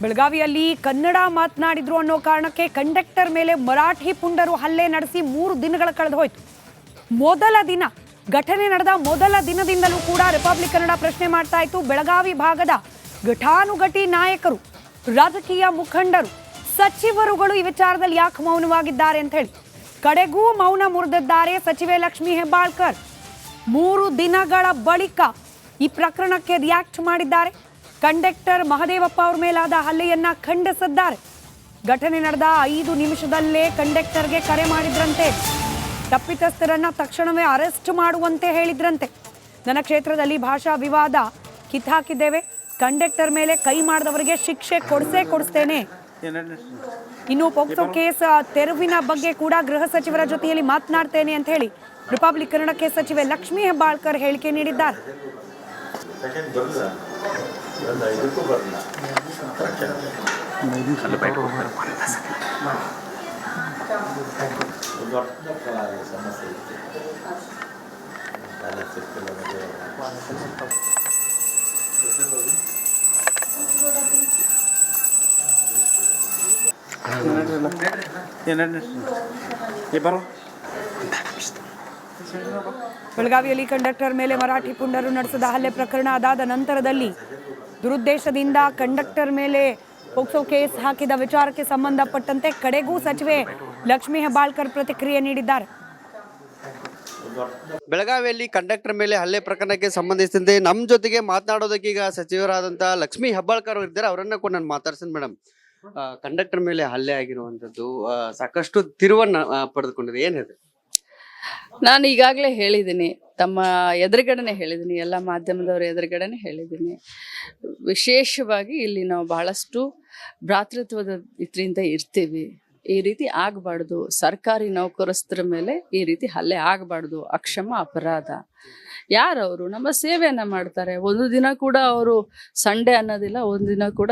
ಬೆಳಗಾವಿಯಲ್ಲಿ ಕನ್ನಡ ಮಾತನಾಡಿದ್ರು ಅನ್ನೋ ಕಾರಣಕ್ಕೆ ಕಂಡಕ್ಟರ್ ಮೇಲೆ ಮರಾಠಿ ಪುಂಡರು ಹಲ್ಲೆ ನಡೆಸಿ 3 ದಿನಗಳ ಕಳೆದು ಹೋಯಿತು. ಮೊದಲ ದಿನ ಘಟನೆ ನಡೆದ ಮೊದಲ ದಿನದಿಂದಲೂ ಕೂಡ ರಿಪಬ್ಲಿಕ್ ಕನ್ನಡ ಪ್ರಶ್ನೆ ಮಾಡ್ತಾ ಇತ್ತು. ಬೆಳಗಾವಿ ಭಾಗದ ಘಟಾನುಘಟಿ ನಾಯಕರು, ರಾಜಕೀಯ ಮುಖಂಡರು, ಸಚಿವರುಗಳು ಈ ವಿಚಾರದಲ್ಲಿ ಯಾಕೆ ಮೌನವಾಗಿದ್ದಾರೆ ಅಂತ ಹೇಳಿ ಕಡೆಗೂ ಮೌನ ಮುರಿದಿದ್ದಾರೆ ಸಚಿವೆ ಲಕ್ಷ್ಮೀ ಹೆಬ್ಬಾಳ್ಕರ್. 3 ದಿನಗಳ ಬಳಿಕ ಈ ಪ್ರಕರಣಕ್ಕೆ ರಿಯಾಕ್ಟ್ ಮಾಡಿದ್ದಾರೆ. ಕಂಡಕ್ಟರ್ ಮಹದೇವಪ್ಪ ಅವರ ಮೇಲಾದ ಹಲ್ಲೆಯನ್ನ ಖಂಡಿಸಿದ್ದಾರೆ. ಘಟನೆ ನಡೆದ 5 ನಿಮಿಷದಲ್ಲೇ ಕಂಡಕ್ಟರ್ಗೆ ಕರೆ ಮಾಡಿದ್ರಂತೆ. ತಪ್ಪಿತಸ್ಥರನ್ನ ತಕ್ಷಣವೇ ಅರೆಸ್ಟ್ ಮಾಡುವಂತೆ ಹೇಳಿದ್ರಂತೆ. ನನ್ನ ಕ್ಷೇತ್ರದಲ್ಲಿ ಭಾಷಾ ವಿವಾದ ಕಿತ್ತಾಕಿದ್ದೇವೆ, ಕಂಡಕ್ಟರ್ ಮೇಲೆ ಕೈ ಮಾಡಿದವರಿಗೆ ಶಿಕ್ಷೆ ಕೊಡಿಸ್ತೇನೆ. ಇನ್ನು ಪೋಕ್ಸೋ ಕೇಸ್ ತೆರವಿನ ಬಗ್ಗೆ ಕೂಡ ಗೃಹ ಸಚಿವರ ಜೊತೆಯಲ್ಲಿ ಮಾತನಾಡ್ತೇನೆ ಅಂತ ಹೇಳಿ ರಿಪಬ್ಲಿಕ್ ಕನ್ನಡಕ್ಕೆ ಸಚಿವೆ ಲಕ್ಷ್ಮೀ ಹೆಬ್ಬಾಳ್ಕರ್ ಹೇಳಿಕೆ ನೀಡಿದ್ದಾರೆ. ಬೆಳಗಾವಿಯಲ್ಲಿ ಕಂಡಕ್ಟರ್ ಮೇಲೆ ಮರಾಠಿ ಪುಂಡರು ನಡೆಸಿದ ಹಲ್ಲೆ ಪ್ರಕರಣ ಅದಾದ ನಂತರದಲ್ಲಿ ದುರುದ್ದೇಶದಿಂದ ಕಂಡಕ್ಟರ್ ಮೇಲೆ ಪೋಕ್ಸೋ ಕೇಸ್ ಹಾಕಿದ ವಿಚಾರಕ್ಕೆ ಸಂಬಂಧಪಟ್ಟಂತೆ ಕಡೆಗೂ ಸಚಿವೆ ಲಕ್ಷ್ಮೀ ಹೆಬ್ಬಾಳ್ಕರ್ ಪ್ರತಿಕ್ರಿಯೆ ನೀಡಿದ್ದಾರೆ. ಬೆಳಗಾವಿಯಲ್ಲಿ ಕಂಡಕ್ಟರ್ ಮೇಲೆ ಹಲ್ಲೆ ಪ್ರಕರಣಕ್ಕೆ ಸಂಬಂಧಿಸಿದಂತೆ ನಮ್ಮ ಜೊತೆಗೆ ಮಾತನಾಡೋದಕ್ಕೆ ಈಗ ಸಚಿವರಾದಂತಹ ಲಕ್ಷ್ಮೀ ಹೆಬ್ಬಾಳ್ಕರ್ ಇದ್ದಾರೆ. ಅವರನ್ನ ಕೂಡ ನಾನು ಮಾತಾಡ್ತೀನಿ. ಮೇಡಮ್, ಕಂಡಕ್ಟರ್ ಮೇಲೆ ಹಲ್ಲೆ ಆಗಿರುವಂತದ್ದು ಸಾಕಷ್ಟು ತಿರುವನ್ನ ಪಡೆದುಕೊಂಡಿದೆ, ಏನಿದೆ? ನಾನು ಈಗಾಗಲೇ ಹೇಳಿದ್ದೀನಿ, ತಮ್ಮ ಎದುರುಗಡೆನೆ ಹೇಳಿದ್ದೀನಿ, ಎಲ್ಲ ಮಾಧ್ಯಮದವರ ಎದುರುಗಡೆನೆ ಹೇಳಿದ್ದೀನಿ. ವಿಶೇಷವಾಗಿ ಇಲ್ಲಿ ನಾವು ಬಹಳಷ್ಟು ಭ್ರಾತೃತ್ವದ ಇದರಿಂದ ಇರ್ತೀವಿ. ಈ ರೀತಿ ಆಗಬಾರ್ದು. ಸರ್ಕಾರಿ ನೌಕರಸ್ಥರ ಮೇಲೆ ಈ ರೀತಿ ಹಲ್ಲೆ ಆಗಬಾರ್ದು. ಅಕ್ಷಮ ಅಪರಾಧ. ಯಾರವರು ನಮ್ಮ ಸೇವೆಯನ್ನು ಮಾಡ್ತಾರೆ. ಒಂದು ದಿನ ಕೂಡ ಅವರು ಸಂಡೇ ಅನ್ನೋದಿಲ್ಲ, ಒಂದು ದಿನ ಕೂಡ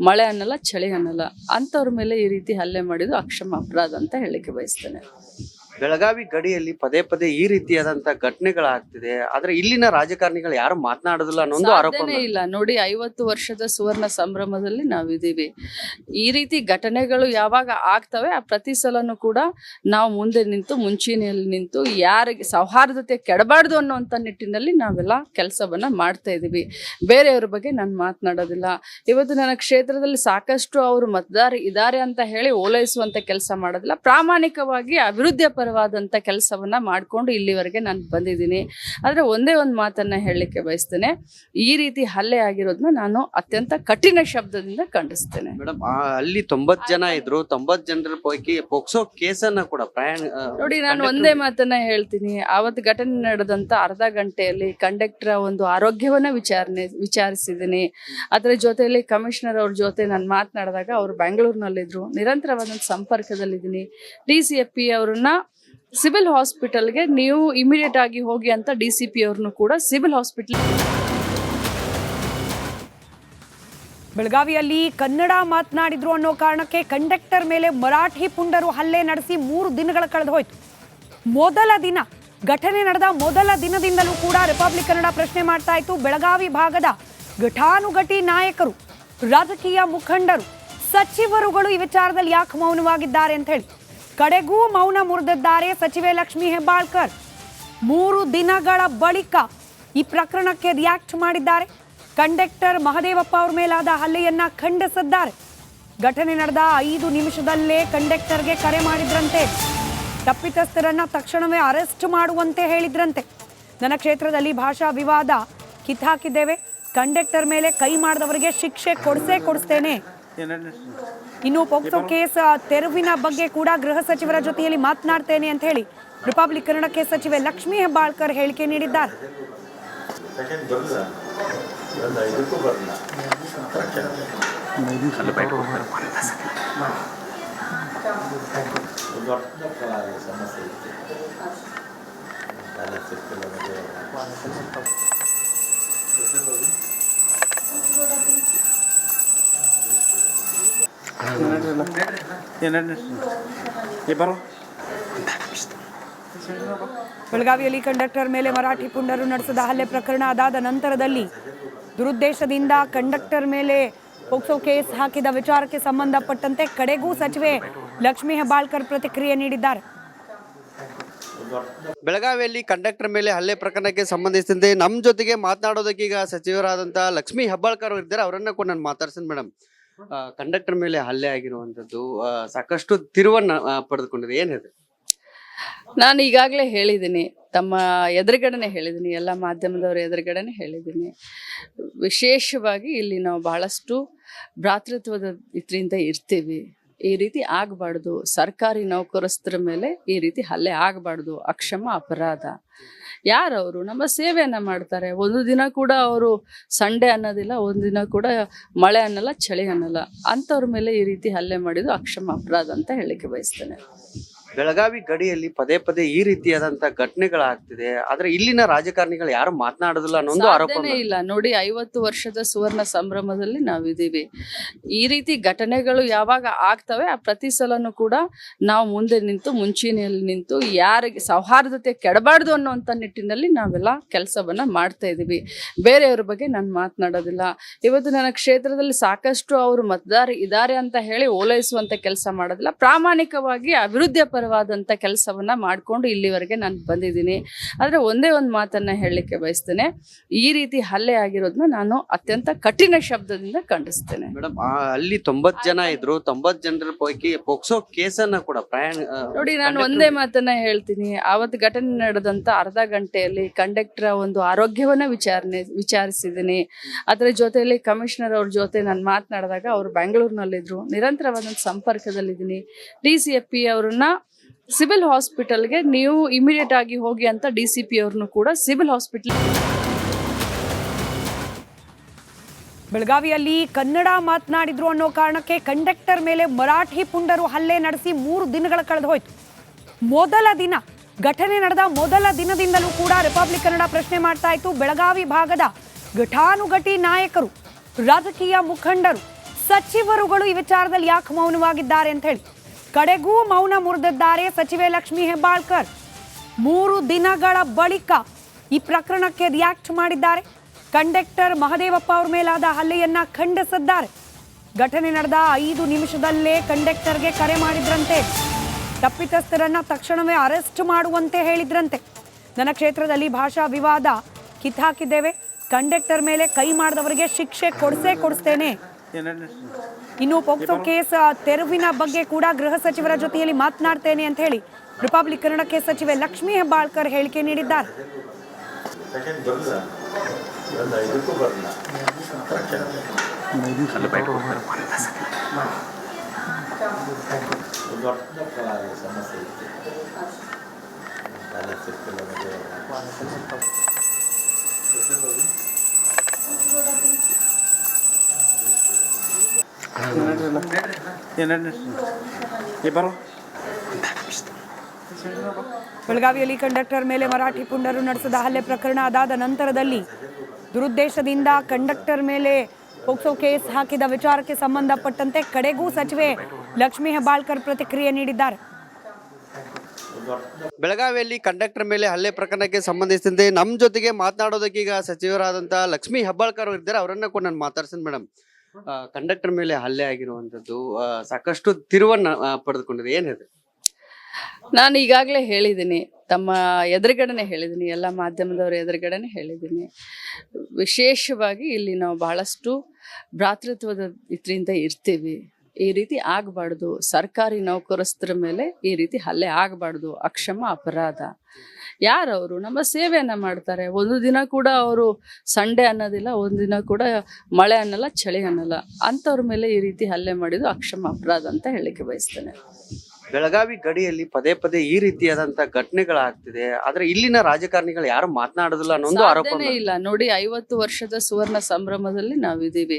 ಮಳೆ ಅನ್ನಲ್ಲ, ಚಳಿ ಅನ್ನಲ್ಲ. ಅಂಥವ್ರ ಮೇಲೆ ಈ ರೀತಿ ಹಲ್ಲೆ ಮಾಡಿದ್ದು ಅಕ್ಷಮ ಅಪರಾಧ ಅಂತ ಹೇಳಿಕೆ ಬಯಸ್ತೇನೆ. ಬೆಳಗಾವಿ ಗಡಿಯಲ್ಲಿ ಪದೇ ಪದೇ ಈ ರೀತಿಯಾದಂತಹ ಘಟನೆಗಳಾಗ್ತಿದೆ, ಆದ್ರೆ ಇಲ್ಲಿನ ರಾಜಕಾರಣಿಗಳು ಯಾರು ಮಾತನಾಡೋದಿಲ್ಲ ಅನ್ನೋ ಆರೋಪ ಇಲ್ಲ. ನೋಡಿ, 50 ವರ್ಷದ ಸುವರ್ಣ ಸಂಭ್ರಮದಲ್ಲಿ ನಾವಿದ್ದೀವಿ. ಈ ರೀತಿ ಘಟನೆಗಳು ಯಾವಾಗ ಆಗ್ತವೆ ಆ ಪ್ರತಿ ಸಲನೂ ಕೂಡ ನಾವು ಮುಂದೆ ನಿಂತು ಮುಂಚೂಣಿಯಲ್ಲಿ ನಿಂತು ಯಾರಿಗೆ ಸೌಹಾರ್ದತೆ ಕೆಡಬಾರ್ದು ಅನ್ನೋಂಥ ನಿಟ್ಟಿನಲ್ಲಿ ನಾವೆಲ್ಲ ಕೆಲಸವನ್ನ ಮಾಡ್ತಾ ಇದ್ದೀವಿ. ಬೇರೆಯವ್ರ ಬಗ್ಗೆ ನಾನು ಮಾತನಾಡೋದಿಲ್ಲ. ಇವತ್ತು ನನ್ನ ಕ್ಷೇತ್ರದಲ್ಲಿ ಸಾಕಷ್ಟು ಅವರು ಮತದಾರ ಇದ್ದಾರೆ ಅಂತ ಹೇಳಿ ಓಲೈಸುವಂತ ಕೆಲಸ ಮಾಡೋದಿಲ್ಲ. ಪ್ರಾಮಾಣಿಕವಾಗಿ ಅಭಿವೃದ್ಧಿ ಪರವಾದಂಥ ಕೆಲಸವನ್ನ ಮಾಡಿಕೊಂಡು ಇಲ್ಲಿವರೆಗೆ ನಾನು ಬಂದಿದ್ದೀನಿ. ಆದರೆ ಒಂದೇ ಒಂದು ಮಾತನ್ನ ಹೇಳಲಿಕ್ಕೆ ಬಯಸ್ತೇನೆ, ಈ ರೀತಿ ಹಲ್ಲೆ ಆಗಿರೋದನ್ನ ನಾನು ಅತ್ಯಂತ ಕಠಿಣ ಶಬ್ದದಿಂದ ಖಂಡಿಸ್ತೇನೆ. ಮೇಡಮ್, ಅಲ್ಲಿ 90 ಜನ ಇದ್ರು. 90 ಜನರ ಪೈಕಿ ಪೋಕ್ಸೋ ಕೇಸನ್ನ ಕೂಡ ನೋಡಿ, ನಾನು ಒಂದೇ ಮಾತನ್ನ ಹೇಳ್ತೀನಿ. ಆವತ್ತು ಘಟನೆ ನಡೆದಂತ ಅರ್ಧ ಗಂಟೆಯಲ್ಲಿ ಕಂಡಕ್ಟರ್ ಒಂದು ಆರೋಗ್ಯವನ್ನ ವಿಚಾರಿಸಿದ್ದೀನಿ. ಅದರ ಜೊತೆಯಲ್ಲಿ ಕಮಿಷನರ್ ಅವ್ರ ಜೊತೆ ನಾನು ಮಾತನಾಡಿದಾಗ ಅವರು ಬೆಂಗಳೂರಿನಲ್ಲಿದ್ರು. ನಿರಂತರವಾದಂಥ ಸಂಪರ್ಕದಲ್ಲಿದ್ದೀನಿ. DCFP ಅವ್ರನ್ನ ಸಿವಿಲ್ ಹಾಸ್ಪಿಟಲ್ಗೆ ನೀವು ಇಮಿಡಿಯೇಟ್ ಆಗಿ ಹೋಗಿ ಅಂತ DCP ಅವ್ರನ್ನು ಕೂಡ ಸಿವಿಲ್ ಹಾಸ್ಪಿಟಲ್. ಬೆಳಗಾವಿಯಲ್ಲಿ ಕನ್ನಡ ಮಾತನಾಡಿದ್ರು ಅನ್ನೋ ಕಾರಣಕ್ಕೆ ಕಂಡಕ್ಟರ್ ಮೇಲೆ ಮರಾಠಿ ಪುಂಡರು ಹಲ್ಲೆ ನಡೆಸಿ 3 ದಿನಗಳ ಕಳೆದು ಹೋಯಿತು. ಮೊದಲ ದಿನ ಘಟನೆ ನಡೆದ ಮೊದಲ ದಿನದಿಂದಲೂ ಕೂಡ ರಿಪಬ್ಲಿಕ್ ಕನ್ನಡ ಪ್ರಶ್ನೆ ಮಾಡ್ತಾ ಇತ್ತು. ಬೆಳಗಾವಿ ಭಾಗದ ಘಟಾನುಘಟಿ ನಾಯಕರು, ರಾಜಕೀಯ ಮುಖಂಡರು, ಸಚಿವರುಗಳು ಈ ವಿಚಾರದಲ್ಲಿ ಯಾಕೆ ಮೌನವಾಗಿದ್ದಾರೆ ಅಂತ ಹೇಳಿ ಕಡೆಗೂ ಮೌನ ಮುರಿದಿದ್ದಾರೆ ಸಚಿವೆ ಲಕ್ಷ್ಮೀ ಹೆಬ್ಬಾಳ್ಕರ್. 3 ದಿನಗಳ ಬಳಿಕ ಈ ಪ್ರಕರಣಕ್ಕೆ ರಿಯಾಕ್ಟ್ ಮಾಡಿದ್ದಾರೆ. ಕಂಡಕ್ಟರ್ ಮಹದೇವಪ್ಪ ಅವರ ಮೇಲಾದ ಹಲ್ಲೆಯನ್ನ ಖಂಡಿಸಿದ್ದಾರೆ. ಘಟನೆ ನಡೆದ 5 ನಿಮಿಷದಲ್ಲೇ ಕಂಡಕ್ಟರ್ಗೆ ಕರೆ ಮಾಡಿದ್ರಂತೆ. ತಪ್ಪಿತಸ್ಥರನ್ನ ತಕ್ಷಣವೇ ಅರೆಸ್ಟ್ ಮಾಡುವಂತೆ ಹೇಳಿದ್ರಂತೆ. ನನ್ನ ಕ್ಷೇತ್ರದಲ್ಲಿ ಭಾಷಾ ವಿವಾದ ಕಿತ್ತಾಕಿದ್ದೇವೆ, ಕಂಡಕ್ಟರ್ ಮೇಲೆ ಕೈ ಮಾಡಿದವರಿಗೆ ಶಿಕ್ಷೆ ಕೊಡಿಸ್ತೇನೆ. ಇನ್ನು ಪೋಕ್ಸೋ ಕೇಸ್ ತೆರವಿನ ಬಗ್ಗೆ ಕೂಡ ಗೃಹ ಸಚಿವರ ಜೊತೆಯಲ್ಲಿ ಮಾತನಾಡ್ತೇನೆ ಅಂತ ಹೇಳಿ ರಿಪಬ್ಲಿಕ್ ಕನ್ನಡಕ್ಕೆ ಸಚಿವೆ ಲಕ್ಷ್ಮೀ ಹೆಬ್ಬಾಳ್ಕರ್ ಹೇಳಿಕೆ ನೀಡಿದ್ದಾರೆ. ಬೆಳಗಾವಿಯಲ್ಲಿ ಕಂಡಕ್ಟರ್ ಮೇಲೆ ಮರಾಠಿ ಪುಂಡರು ನಡೆಸಿದ ಹಲ್ಲೆ ಪ್ರಕರಣ ಅದಾದ ನಂತರದಲ್ಲಿ ದುರುದ್ದೇಶದಿಂದ ಕಂಡಕ್ಟರ್ ಮೇಲೆ ಪೋಕ್ಸೋ ಕೇಸ್ ಹಾಕಿದ ವಿಚಾರಕ್ಕೆ ಸಂಬಂಧಪಟ್ಟಂತೆ ಕಡೆಗೂ ಸಚಿವೆ ಲಕ್ಷ್ಮೀ ಹೆಬ್ಬಾಳ್ಕರ್ ಪ್ರತಿಕ್ರಿಯೆ ನೀಡಿದ್ದಾರೆ. ಬೆಳಗಾವಿಯಲ್ಲಿ ಕಂಡಕ್ಟರ್ ಮೇಲೆ ಹಲ್ಲೆ ಪ್ರಕರಣಕ್ಕೆ ಸಂಬಂಧಿಸಿದಂತೆ ನಮ್ಮ ಜೊತೆಗೆ ಮಾತನಾಡೋದಕ್ಕೆ ಈಗ ಸಚಿವರಾದಂತ ಲಕ್ಷ್ಮೀ ಹೆಬ್ಬಾಳ್ಕರ್ ಇದ್ದಾರೆ, ಅವರನ್ನ ಕೂಡ ನಾನು ಮಾತಾಡ್ತೀನಿ. ಮೇಡಮ್, ಕಂಡಕ್ಟರ್ ಮೇಲೆ ಹಲ್ಲೆ ಆಗಿರುವಂತದ್ದು ಸಾಕಷ್ಟು ತಿರುವನ್ನ ಪಡೆದುಕೊಂಡಿದೆ, ಏನಿದೆ? ನಾನು ಈಗಾಗಲೇ ಹೇಳಿದ್ದೀನಿ, ತಮ್ಮ ಎದುರುಗಡೆನೆ ಹೇಳಿದ್ದೀನಿ, ಎಲ್ಲ ಮಾಧ್ಯಮದವರ ಎದುರುಗಡೆನೆ ಹೇಳಿದ್ದೀನಿ. ವಿಶೇಷವಾಗಿ ಇಲ್ಲಿ ನಾವು ಬಹಳಷ್ಟು ಭ್ರಾತೃತ್ವದ ಇದರಿಂದ ಇರ್ತೀವಿ. ಈ ರೀತಿ ಆಗಬಾರ್ದು, ಸರ್ಕಾರಿ ನೌಕರಸ್ಥರ ಮೇಲೆ ಈ ರೀತಿ ಹಲ್ಲೆ ಆಗಬಾರ್ದು, ಅಕ್ಷಮ ಅಪರಾಧ. ಯಾರವರು ನಮ್ಮ ಸೇವೆಯನ್ನು ಮಾಡ್ತಾರೆ, ಒಂದು ದಿನ ಕೂಡ ಅವರು ಸಂಡೇ ಅನ್ನೋದಿಲ್ಲ, ಒಂದು ದಿನ ಕೂಡ ಮಳೆ ಅನ್ನಲ್ಲ, ಚಳಿ ಅನ್ನಲ್ಲ, ಅಂಥವ್ರ ಮೇಲೆ ಈ ರೀತಿ ಹಲ್ಲೆ ಮಾಡಿದ್ದು ಅಕ್ಷಮ ಅಪರಾಧ ಅಂತ ಹೇಳಿಕೆ ಬಯಸ್ತೇನೆ. ಬೆಳಗಾವಿ ಗಡಿಯಲ್ಲಿ ಪದೇ ಪದೇ ಈ ರೀತಿಯಾದಂತ ಘಟನೆಗಳಾಗ್ತಿದೆ, ಆದ್ರೆ ಇಲ್ಲಿನ ರಾಜಕಾರಣಿಗಳು ಯಾರು ಮಾತನಾಡೋದಿಲ್ಲ ಅನ್ನೋ ಆರೋಪ ಇಲ್ಲ. ನೋಡಿ, 50 ವರ್ಷದ ಸುವರ್ಣ ಸಂಭ್ರಮದಲ್ಲಿ ನಾವಿದ್ದೀವಿ. ಈ ರೀತಿ ಘಟನೆಗಳು ಯಾವಾಗ ಆಗ್ತವೆ ಆ ಪ್ರತಿ ಸಲನೂ ಕೂಡ ನಾವು ಮುಂದೆ ನಿಂತು ಮುಂಚೂಣಿಯಲ್ಲಿ ನಿಂತು ಯಾರಿಗೆ ಸೌಹಾರ್ದತೆ ಕೆಡಬಾರ್ದು ಅನ್ನುವಂಥ ನಿಟ್ಟಿನಲ್ಲಿ ನಾವೆಲ್ಲ ಕೆಲಸವನ್ನ ಮಾಡ್ತಾ ಇದ್ದೀವಿ. ಬೇರೆಯವ್ರ ಬಗ್ಗೆ ನಾನು ಮಾತನಾಡೋದಿಲ್ಲ. ಇವತ್ತು ನನ್ನ ಕ್ಷೇತ್ರದಲ್ಲಿ ಸಾಕಷ್ಟು ಅವರು ಮತದಾರ ಇದ್ದಾರೆ ಅಂತ ಹೇಳಿ ಓಲೈಸುವಂತ ಕೆಲಸ ಮಾಡೋದಿಲ್ಲ. ಪ್ರಾಮಾಣಿಕವಾಗಿ ಅಭಿವೃದ್ಧಿ ಪರವಾದಂಥ ಕೆಲಸವನ್ನ ಮಾಡಿಕೊಂಡು ಇಲ್ಲಿವರೆಗೆ ನಾನು ಬಂದಿದ್ದೀನಿ. ಆದರೆ ಒಂದೇ ಒಂದು ಮಾತನ್ನ ಹೇಳಲಿಕ್ಕೆ ಬಯಸ್ತೇನೆ, ಈ ರೀತಿ ಹಲ್ಲೆ ಆಗಿರೋದನ್ನ ನಾನು ಅತ್ಯಂತ ಕಠಿಣ ಶಬ್ದದಿಂದ ಖಂಡಿಸ್ತೇನೆ. ಮೇಡಮ್, ಅಲ್ಲಿ 90 ಜನ ಇದ್ರು, 90 ಜನರ ಪೈಕಿ ಪೋಕ್ಸೋ ಕೇಸನ್ನ ಕೂಡ ನೋಡಿ, ನಾನು ಒಂದೇ ಮಾತನ್ನ ಹೇಳ್ತೀನಿ. ಆವತ್ತು ಘಟನೆ ನಡೆದಂತ ಅರ್ಧ ಗಂಟೆಯಲ್ಲಿ ಕಂಡಕ್ಟರ್ ಒಂದು ಆರೋಗ್ಯವನ್ನ ವಿಚಾರಿಸಿದ್ದೀನಿ. ಅದರ ಜೊತೆಯಲ್ಲಿ ಕಮಿಷನರ್ ಅವ್ರ ಜೊತೆ ನಾನು ಮಾತನಾಡಿದಾಗ ಅವರು ಬೆಂಗಳೂರಿನಲ್ಲಿದ್ರು, ನಿರಂತರವಾದ ಸಂಪರ್ಕದಲ್ಲಿದ್ದೀನಿ. DCFP ಅವರನ್ನ ಸಿವಿಲ್ ಹಾಸ್ಪಿಟಲ್ಗೆ ನೀವು ಇಮಿಡಿಯೇಟ್ ಆಗಿ ಹೋಗಿ ಅಂತ DCP ಅವ್ರನ್ನು ಕೂಡ ಸಿವಿಲ್ ಹಾಸ್ಪಿಟಲ್. ಬೆಳಗಾವಿಯಲ್ಲಿ ಕನ್ನಡ ಮಾತನಾಡಿದ್ರು ಅನ್ನೋ ಕಾರಣಕ್ಕೆ ಕಂಡಕ್ಟರ್ ಮೇಲೆ ಮರಾಠಿ ಪುಂಡರು ಹಲ್ಲೆ ನಡೆಸಿ 3 ದಿನಗಳ ಕಳೆದು ಹೋಯ್ತು. ಮೊದಲ ದಿನ ಘಟನೆ ನಡೆದ ಮೊದಲ ದಿನದಿಂದಲೂ ಕೂಡ ರಿಪಬ್ಲಿಕ್ ಕನ್ನಡ ಪ್ರಶ್ನೆ ಮಾಡ್ತಾ ಇತ್ತು. ಬೆಳಗಾವಿ ಭಾಗದ ಘಟಾನುಘಟಿ ನಾಯಕರು, ರಾಜಕೀಯ ಮುಖಂಡರು, ಸಚಿವರುಗಳು ಈ ವಿಚಾರದಲ್ಲಿ ಯಾಕೆ ಮೌನವಾಗಿದ್ದಾರೆ ಅಂತ ಹೇಳಿ ಕಡೆಗೂ ಮೌನ ಮುರಿದಿದ್ದಾರೆ ಸಚಿವೆ ಲಕ್ಷ್ಮೀ ಹೆಬ್ಬಾಳ್ಕರ್. 3 ದಿನಗಳ ಬಳಿಕ ಈ ಪ್ರಕರಣಕ್ಕೆ ರಿಯಾಕ್ಟ್ ಮಾಡಿದ್ದಾರೆ. ಕಂಡಕ್ಟರ್ ಮಹದೇವಪ್ಪ ಅವ್ರ ಮೇಲಾದ ಹಲ್ಲೆಯನ್ನ ಖಂಡಿಸಿದ್ದಾರೆ. ಘಟನೆ ನಡೆದ 5 ನಿಮಿಷದಲ್ಲೇ ಕಂಡಕ್ಟರ್ಗೆ ಕರೆ ಮಾಡಿದ್ರಂತೆ. ತಪ್ಪಿತಸ್ಥರನ್ನ ತಕ್ಷಣವೇ ಅರೆಸ್ಟ್ ಮಾಡುವಂತೆ ಹೇಳಿದ್ರಂತೆ. ನನ್ನ ಕ್ಷೇತ್ರದಲ್ಲಿ ಭಾಷಾ ವಿವಾದ ಕಿತ್ತಾಕಿದ್ದೇವೆ, ಕಂಡಕ್ಟರ್ ಮೇಲೆ ಕೈ ಮಾಡಿದವರಿಗೆ ಶಿಕ್ಷೆ ಕೊಡಿಸ್ತೇನೆ. ಇನ್ನು ಪೋಕ್ಸೋ ಕೇಸ್ ತೆರವಿನ ಬಗ್ಗೆ ಕೂಡ ಗೃಹ ಸಚಿವರ ಜೊತೆಯಲ್ಲಿ ಮಾತನಾಡ್ತೇನೆ ಅಂತ ಹೇಳಿ ರಿಪಬ್ಲಿಕ್ ಕನ್ನಡಕ್ಕೆ ಸಚಿವೆ ಲಕ್ಷ್ಮೀ ಹೆಬ್ಬಾಳ್ಕರ್ ಹೇಳಿಕೆ ನೀಡಿದ್ದಾರೆ. ಬೆಳಗಾವಿಯಲ್ಲಿ ಕಂಡಕ್ಟರ್ ಮೇಲೆ ಮರಾಠಿ ಪುಂಡರು ನಡೆಸಿದ ಹಲ್ಲೆ ಪ್ರಕರಣ ಅದಾದ ನಂತರದಲ್ಲಿ ದುರುದ್ದೇಶದಿಂದ ಕಂಡಕ್ಟರ್ ಮೇಲೆ ಪೋಕ್ಸೋ ಕೇಸ್ ಹಾಕಿದ ವಿಚಾರಕ್ಕೆ ಸಂಬಂಧಪಟ್ಟಂತೆ ಕಡೆಗೂ ಸಚಿವೆ ಲಕ್ಷ್ಮೀ ಹೆಬ್ಬಾಳ್ಕರ್ ಪ್ರತಿಕ್ರಿಯೆ ನೀಡಿದ್ದಾರೆ. ಬೆಳಗಾವಿಯಲ್ಲಿ ಕಂಡಕ್ಟರ್ ಮೇಲೆ ಹಲ್ಲೆ ಪ್ರಕರಣಕ್ಕೆ ಸಂಬಂಧಿಸಿದಂತೆ ನಮ್ಮ ಜೊತೆಗೆ ಮಾತನಾಡೋದಕ್ಕೆ ಈಗ ಸಚಿವರಾದಂತ ಲಕ್ಷ್ಮೀ ಹೆಬ್ಬಾಳ್ಕರ್ ಇದ್ದಾರೆ, ಅವರನ್ನ ಕೂಡ ನಾನು ಮಾತಾಡ್ತೀನಿ. ಮೇಡಮ್, ಕಂಡಕ್ಟರ್ ಮೇಲೆ ಹಲ್ಲೆ ಆಗಿರುವಂತದ್ದು ಸಾಕಷ್ಟು ತಿರುವನ್ನ ಪಡೆದುಕೊಂಡಿದೆ, ಏನಿದೆ? ನಾನು ಈಗಾಗಲೇ ಹೇಳಿದ್ದೀನಿ, ತಮ್ಮ ಎದುರುಗಡೆನೆ ಹೇಳಿದ್ದೀನಿ, ಎಲ್ಲ ಮಾಧ್ಯಮದವರ ಎದುರುಗಡೆನೆ ಹೇಳಿದ್ದೀನಿ. ವಿಶೇಷವಾಗಿ ಇಲ್ಲಿ ನಾವು ಬಹಳಷ್ಟು ಭ್ರಾತೃತ್ವದ ಇದರಿಂದ ಇರ್ತೀವಿ. ಈ ರೀತಿ ಆಗಬಾರ್ದು, ಸರ್ಕಾರಿ ನೌಕರಸ್ಥರ ಮೇಲೆ ಈ ರೀತಿ ಹಲ್ಲೆ ಆಗಬಾರ್ದು, ಅಕ್ಷಮ ಅಪರಾಧ. ಯಾರವರು ನಮ್ಮ ಸೇವೆಯನ್ನು ಮಾಡ್ತಾರೆ, ಒಂದು ದಿನ ಕೂಡ ಅವರು ಸಂಡೇ ಅನ್ನೋದಿಲ್ಲ, ಒಂದು ದಿನ ಕೂಡ ಮಳೆ ಅನ್ನಲ್ಲ, ಚಳಿ ಅನ್ನಲ್ಲ, ಅಂಥವ್ರ ಮೇಲೆ ಈ ರೀತಿ ಹಲ್ಲೆ ಮಾಡಿದ್ದು ಅಕ್ಷಮ ಅಪರಾಧ ಅಂತ ಹೇಳಿಕೆ ಬಯಸ್ತೇನೆ. ಬೆಳಗಾವಿ ಗಡಿಯಲ್ಲಿ ಪದೇ ಪದೇ ಈ ರೀತಿಯಾದಂತ ಘಟನೆಗಳಾಗ್ತಿದೆ, ಆದ್ರೆ ಇಲ್ಲಿನ ರಾಜಕಾರಣಿಗಳು ಯಾರು ಮಾತನಾಡೋದಿಲ್ಲ ಅನ್ನೋ ಆರೋಪ ಇಲ್ಲ. ನೋಡಿ, 50 ವರ್ಷದ ಸುವರ್ಣ ಸಂಭ್ರಮದಲ್ಲಿ ನಾವಿದ್ದೀವಿ.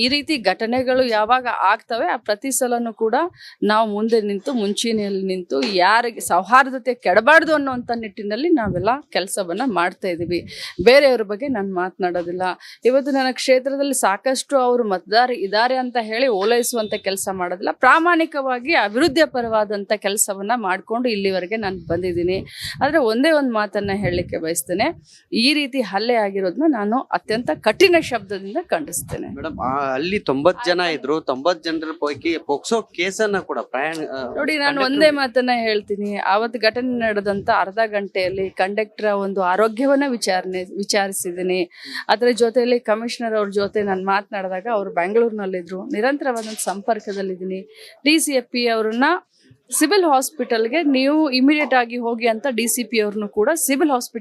ಈ ರೀತಿ ಘಟನೆಗಳು ಯಾವಾಗ ಆಗ್ತವೆ ಆ ಪ್ರತಿ ಸಲನೂ ಕೂಡ ನಾವು ಮುಂದೆ ನಿಂತು ಮುಂಚೂಣಿಯಲ್ಲಿ ನಿಂತು ಯಾರಿಗೆ ಸೌಹಾರ್ದತೆ ಕೆಡಬಾರ್ದು ಅನ್ನುವಂಥ ನಿಟ್ಟಿನಲ್ಲಿ ನಾವೆಲ್ಲ ಕೆಲಸವನ್ನ ಮಾಡ್ತಾ ಇದ್ದೀವಿ. ಬೇರೆಯವ್ರ ಬಗ್ಗೆ ನಾನು ಮಾತನಾಡೋದಿಲ್ಲ. ಇವತ್ತು ನನ್ನ ಕ್ಷೇತ್ರದಲ್ಲಿ ಸಾಕಷ್ಟು ಅವರು ಮತದಾರ ಇದ್ದಾರೆ ಅಂತ ಹೇಳಿ ಓಲೈಸುವಂತ ಕೆಲಸ ಮಾಡೋದಿಲ್ಲ. ಪ್ರಾಮಾಣಿಕವಾಗಿ ಅಭಿವೃದ್ಧಿ ಪರವಾದಂಥ ಕೆಲಸವನ್ನ ಮಾಡಿಕೊಂಡು ಇಲ್ಲಿವರೆಗೆ ನಾನು ಬಂದಿದ್ದೀನಿ. ಆದರೆ ಒಂದೇ ಒಂದು ಮಾತನ್ನ ಹೇಳಲಿಕ್ಕೆ ಬಯಸ್ತೇನೆ, ಈ ರೀತಿ ಹಲ್ಲೆ ಆಗಿರೋದನ್ನ ನಾನು ಅತ್ಯಂತ ಕಠಿಣ ಶಬ್ದದಿಂದ ಖಂಡಿಸ್ತೇನೆ. ಮೇಡಮ್ ಅಲ್ಲಿ 90 ಜನ ಇದ್ರು, 90 ಜನರ ಪೈಕಿ ಪೋಕ್ಸೋ ಕೇಸನ್ನ ಕೂಡ ನೋಡಿ, ನಾನು ಒಂದೇ ಮಾತನ್ನ ಹೇಳ್ತೀನಿ. ಆವತ್ತು ಘಟನೆ ನಡೆದಂತ ಅರ್ಧ ಗಂಟೆಯಲ್ಲಿ ಕಂಡಕ್ಟರ್ ಒಂದು ಆರೋಗ್ಯವನ್ನ ವಿಚಾರಿಸಿದ್ದೀನಿ. ಅದರ ಜೊತೆಯಲ್ಲಿ ಕಮಿಷನರ್ ಅವ್ರ ಜೊತೆ ನಾನು ಮಾತನಾಡಿದಾಗ ಅವರು ಬೆಂಗಳೂರಿನಲ್ಲಿದ್ರು, ನಿರಂತರವಾದಂಥ ಸಂಪರ್ಕದಲ್ಲಿದ್ದೀನಿ. DCFP ಅವ್ರನ್ನ ಸಿವಿಲ್ ಹಾಸ್ಪಿಟಲ್ಗೆ ನೀವು ಇಮಿಡಿಯೇಟ್ ಆಗಿ ಹೋಗಿ ಅಂತ DCP ಅವ್ರನ್ನು ಕೂಡ ಸಿವಿಲ್ ಹಾಸ್ಪಿಟಲ್